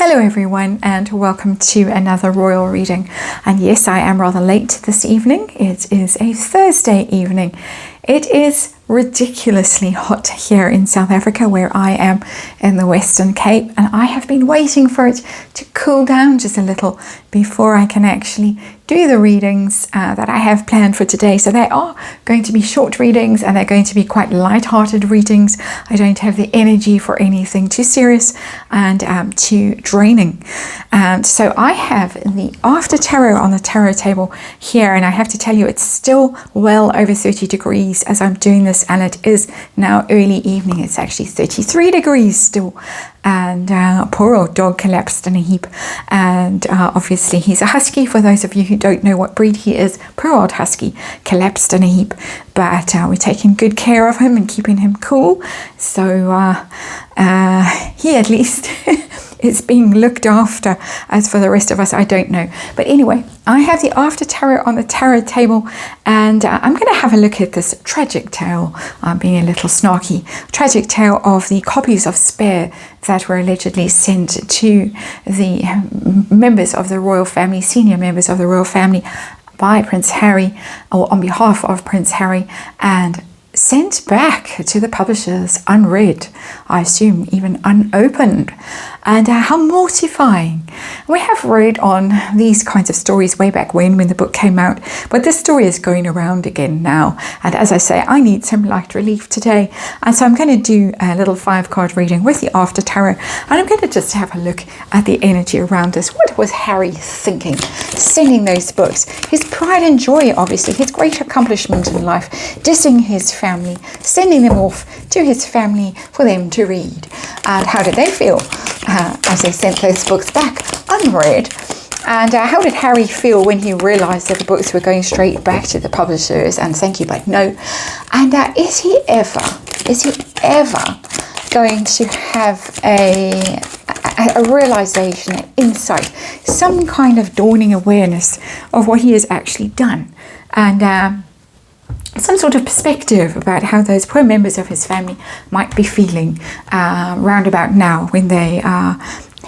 Hello everyone and welcome to another royal reading. And yes, I am rather late this evening. It is a Thursday evening. It is ridiculously hot here in South Africa where I am in the Western Cape, and I have been waiting for it to cool down just a little before I can actually do the readings that I have planned for today. So they are going to be short readings and they're going to be quite light-hearted readings. I don't have the energy for anything too serious and too draining. And so I have the After Tarot on the tarot table here, and I have to tell you it's still well over 30 degrees as I'm doing this, and it is now early evening. It's actually 33 degrees still, and poor old dog collapsed in a heap. And obviously he's a husky. For those of you who don't know what breed he is, poor old husky collapsed in a heap, but we're taking good care of him and keeping him cool. So he at least is being looked after. As for the rest of us, I don't know. But anyway, I have the After Tarot on the tarot table, and I'm going to have a look at this tragic tale. I'm being a little snarky. Tragic tale of the copies of Spare that were allegedly sent to the members of the royal family, senior members of the royal family, by Prince Harry, or on behalf of Prince Harry, and sent back to the publishers unread, I assume even unopened. And how mortifying. We have read on these kinds of stories way back when the book came out, but this story is going around again now. And as I say, I need some light relief today. And so I'm going to do a little 5-card reading with the After Tarot, and I'm going to just have a look at the energy around us. What was Harry thinking, sending those books? His pride and joy, obviously, his great accomplishment in life, dissing his family, sending them off to his family for them to read. And how did they feel as they sent those books back unread? And how did Harry feel when he realized that the books were going straight back to the publishers and thank you but no? And is he ever going to have a realization, an insight, some kind of dawning awareness of what he has actually done, and some sort of perspective about how those poor members of his family might be feeling round about now when they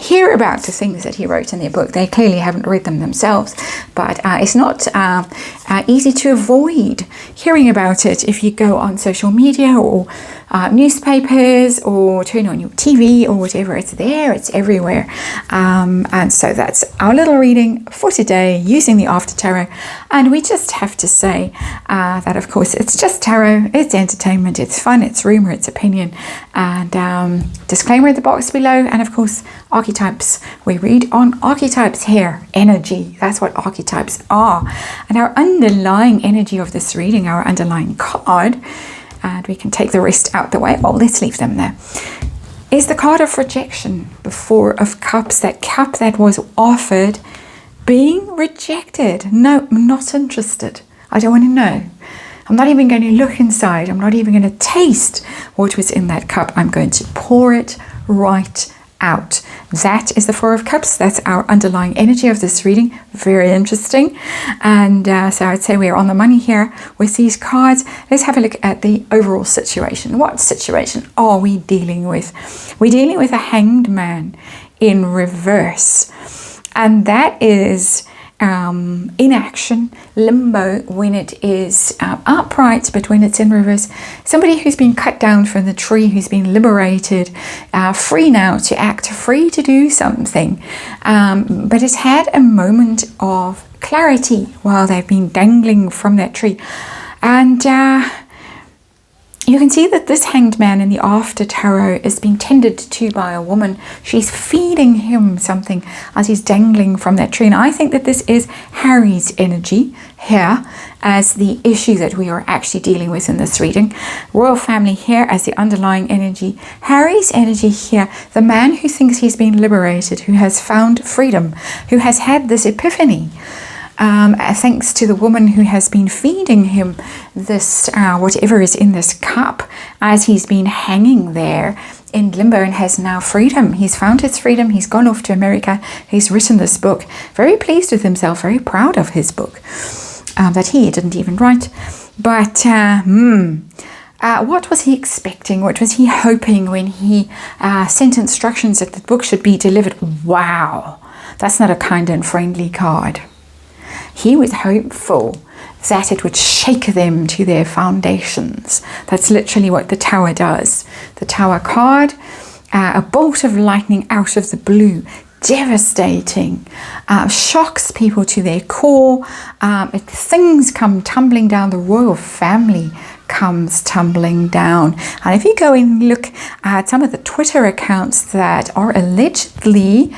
hear about the things that he wrote in their book. They clearly haven't read them themselves, but it's not easy to avoid hearing about it if you go on social media or newspapers or turn on your TV or whatever. It's there, it's everywhere. And so that's our little reading for today using the After Tarot. And we just have to say that, of course, it's just tarot, it's entertainment, it's fun, it's rumor, it's opinion. And disclaimer in the box below. And of course, archetypes. We read on archetypes here. Energy, that's what archetypes are. And our underlying energy of this reading, our underlying card, and we can take the rest out the way. Well, let's leave them there. Is the card of rejection, the Four of Cups, that cup that was offered being rejected. No, I'm not interested. I don't want to know. I'm not even going to look inside. I'm not even going to taste what was in that cup. I'm going to pour it right out. That is the Four of Cups. That's our underlying energy of this reading. Very interesting. And so I'd say we're on the money here with these cards. Let's have a look at the overall situation. What situation are we dealing with? We're dealing with a Hanged Man in reverse. And that is inaction, limbo when it is upright, but when it's in reverse, somebody who's been cut down from the tree, who's been liberated, free now to act, free to do something, but has had a moment of clarity while they've been dangling from that tree. And you can see that this Hanged Man in the After Tarot is being tended to by a woman. She's feeding him something as he's dangling from that tree. And I think that this is Harry's energy here as the issue that we are actually dealing with in this reading. Royal family here as the underlying energy. Harry's energy here, the man who thinks he's been liberated, who has found freedom, who has had this epiphany. Thanks to the woman who has been feeding him this whatever is in this cup as he's been hanging there in limbo and has now freedom. He's found his freedom. He's gone off to America. He's written this book. Very pleased with himself. Very proud of his book that he didn't even write. But what was he expecting? What was he hoping when he sent instructions that the book should be delivered? Wow, that's not a kind and friendly card. He was hopeful that it would shake them to their foundations. That's literally what the Tower does. The Tower card, a bolt of lightning out of the blue, devastating, shocks people to their core. Things come tumbling down. The royal family comes tumbling down. And if you go and look at some of the Twitter accounts that are allegedly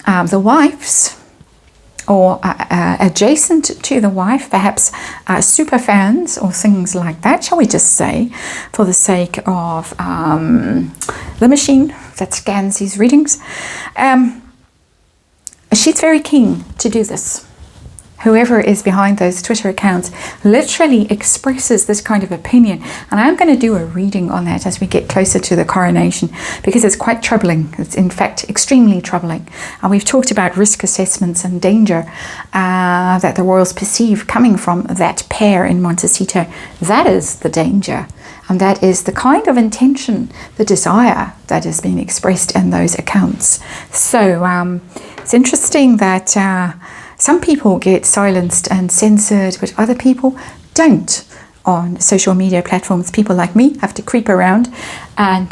the wife's, or adjacent to the wife, perhaps super fans or things like that, shall we just say, for the sake of the machine that scans these readings. She's very keen to do this. Whoever is behind those Twitter accounts literally expresses this kind of opinion. And I'm going to do a reading on that as we get closer to the coronation, because it's quite troubling. It's in fact extremely troubling. And we've talked about risk assessments and danger that the royals perceive coming from that pair in Montecito. That is the danger. And that is the kind of intention, the desire that is being expressed in those accounts. So it's interesting that some people get silenced and censored, but other people don't on social media platforms. People like me have to creep around and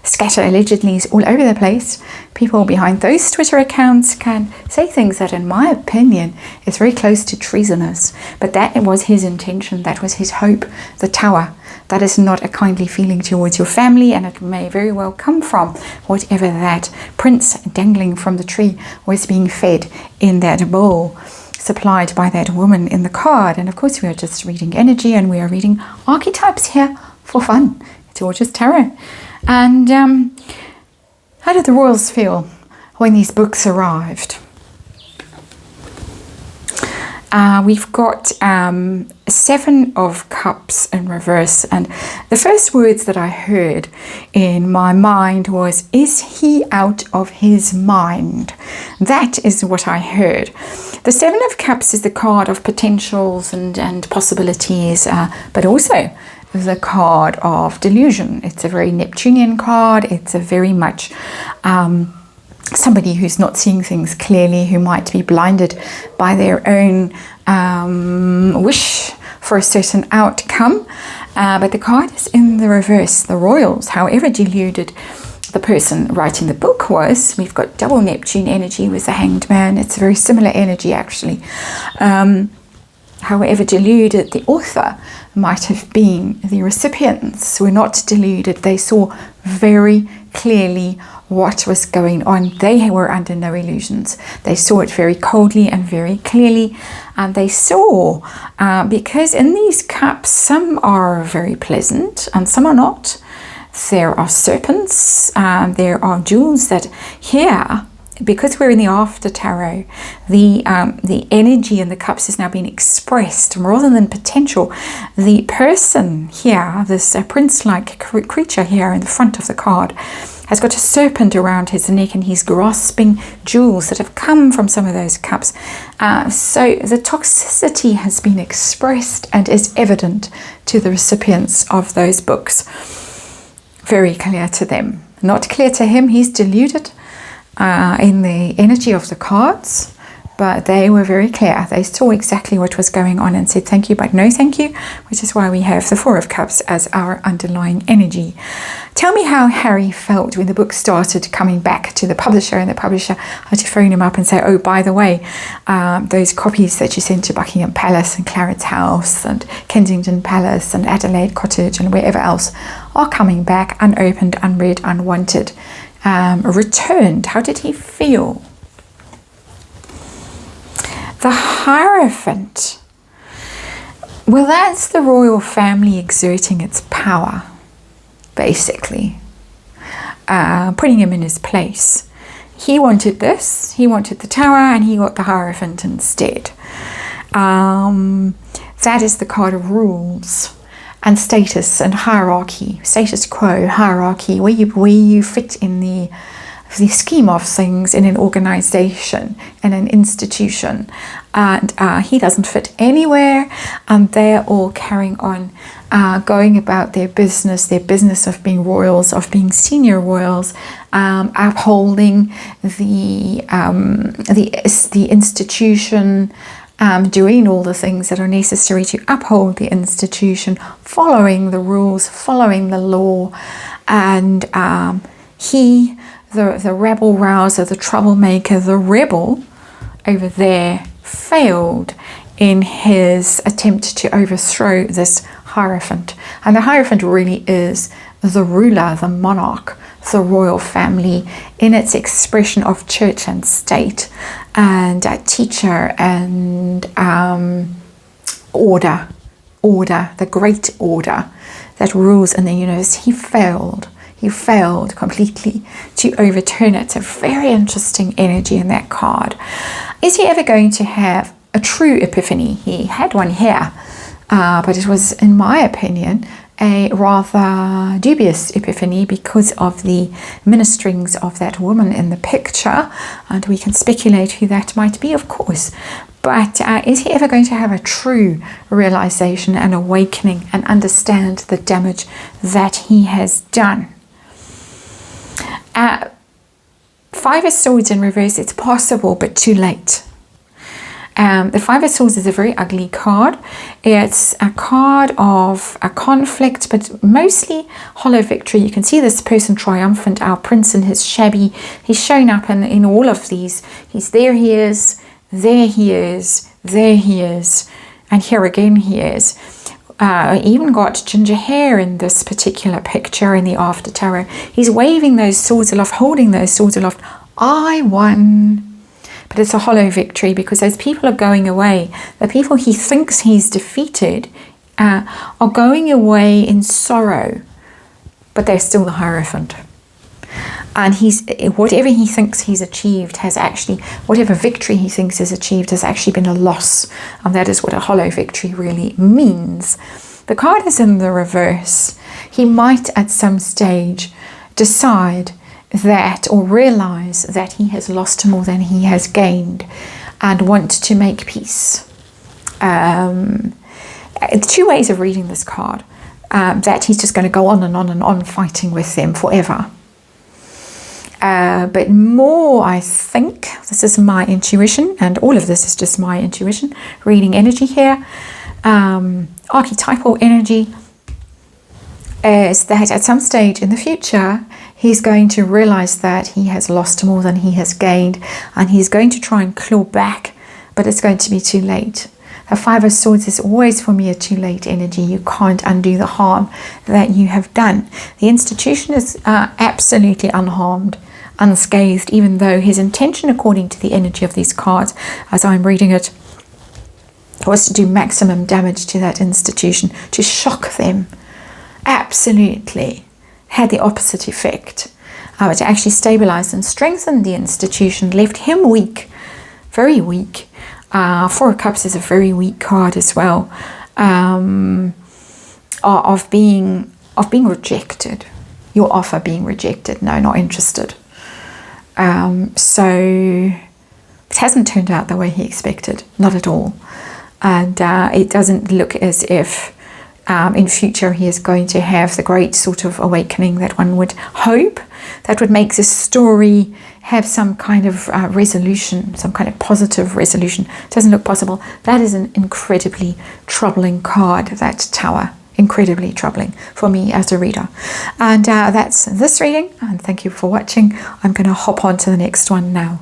scatter allegedlys all over the place. People behind those Twitter accounts can say things that, in my opinion, is very close to treasonous. But that was his intention. That was his hope. The Tower. That is not a kindly feeling towards your family, and it may very well come from whatever that prince dangling from the tree was being fed in that bowl supplied by that woman in the card. And of course, we are just reading energy, and we are reading archetypes here for fun. It's all just tarot. And how did the royals feel when these books arrived? We've got 7 of Cups in reverse, and the first words that I heard in my mind was, is he out of his mind? That is what I heard. The 7 of Cups is the card of potentials and possibilities, but also the card of delusion. It's a very Neptunian card. It's a very much somebody who's not seeing things clearly, who might be blinded by their own wish for a certain outcome. But the card is in the reverse. The royals, however deluded the person writing the book was, we've got double Neptune energy with the Hanged Man. It's a very similar energy, actually. However deluded the author might have been, the recipients were not deluded. They saw very clearly what was going on. They were under no illusions. They saw it very coldly and very clearly. And they saw, because in these cups, some are very pleasant and some are not. There are serpents, there are jewels that here, because we're in the after tarot, the energy in the cups is now being expressed rather than potential. The person here, this prince-like creature here in the front of the card, has got a serpent around his neck, and he's grasping jewels that have come from some of those cups. So the toxicity has been expressed and is evident to the recipients of those books. Very clear to them. Not clear to him. He's deluded in the energy of the cards, but they were very clear. They saw exactly what was going on and said thank you, but no thank you, which is why we have the 4 of Cups as our underlying energy. Tell me how Harry felt when the book started coming back to the publisher, and the publisher had to phone him up and say, oh, by the way, those copies that you sent to Buckingham Palace and Clarence House and Kensington Palace and Adelaide Cottage and wherever else are coming back unopened, unread, unwanted. Returned. How did he feel? The Hierophant. Well, that's the royal family exerting its power, basically. Putting him in his place. He wanted this, he wanted the Tower, and he got the Hierophant instead. That is the card of rules and status and hierarchy, status quo, hierarchy, where you fit in the scheme of things in an organization, in an institution. And he doesn't fit anywhere, and they're all carrying on going about their business of being royals, of being senior royals, upholding the institution, doing all the things that are necessary to uphold the institution, following the rules, following the law. And he, the rebel rouser, the troublemaker, the rebel over there, failed in his attempt to overthrow this Hierophant. And the Hierophant really is the ruler, the monarch, the royal family in its expression of church and state, and a teacher and order, the great order that rules in the universe. He failed completely to overturn it. It's a very interesting energy in that card. Is he ever going to have a true epiphany? He had one here, but it was, in my opinion, a rather dubious epiphany because of the ministerings of that woman in the picture, and we can speculate who that might be, of course. But is he ever going to have a true realization and awakening and understand the damage that he has done? Five of Swords in reverse, it's possible, but too late. The Five of Swords is a very ugly card. It's a card of a conflict, but mostly hollow victory. You can see this person triumphant, our prince in his shabby. He's shown up in all of these. He's there, he is, there he is, there he is, and here again he is. Even got ginger hair in this particular picture in the After Tarot. He's waving those swords aloft, holding those swords aloft. I won. But it's a hollow victory because those people are going away. The people he thinks he's defeated are going away in sorrow, but they're still the Hierophant. And whatever he thinks he's achieved has actually, whatever victory he thinks is achieved has actually been a loss. And that is what a hollow victory really means. The card is in the reverse. He might at some stage decide that, or realize that he has lost more than he has gained, and want to make peace. Two ways of reading this card. That he's just going to go on and on and on fighting with them forever. But more, I think, this is my intuition, and all of this is just my intuition, reading energy here, archetypal energy, is that at some stage in the future, he's going to realize that he has lost more than he has gained, and he's going to try and claw back, but it's going to be too late. The Five of Swords is always, for me, a too late energy. You can't undo the harm that you have done. The institution is absolutely unharmed, unscathed, even though his intention, according to the energy of these cards, as I'm reading it, was to do maximum damage to that institution, to shock them. Absolutely. Had the opposite effect. To actually stabilize and strengthen the institution, left him weak, very weak. Four of Cups is a very weak card as well, of being rejected. Your offer being rejected. No, not interested. So it hasn't turned out the way he expected, not at all. And it doesn't look as if in future he is going to have the great sort of awakening that one would hope, that would make this story have some kind of resolution, some kind of positive resolution. It doesn't look possible. That is an incredibly troubling card, that Tower. Incredibly troubling for me as a reader. And that's this reading, and thank you for watching. I'm going to hop on to the next one now.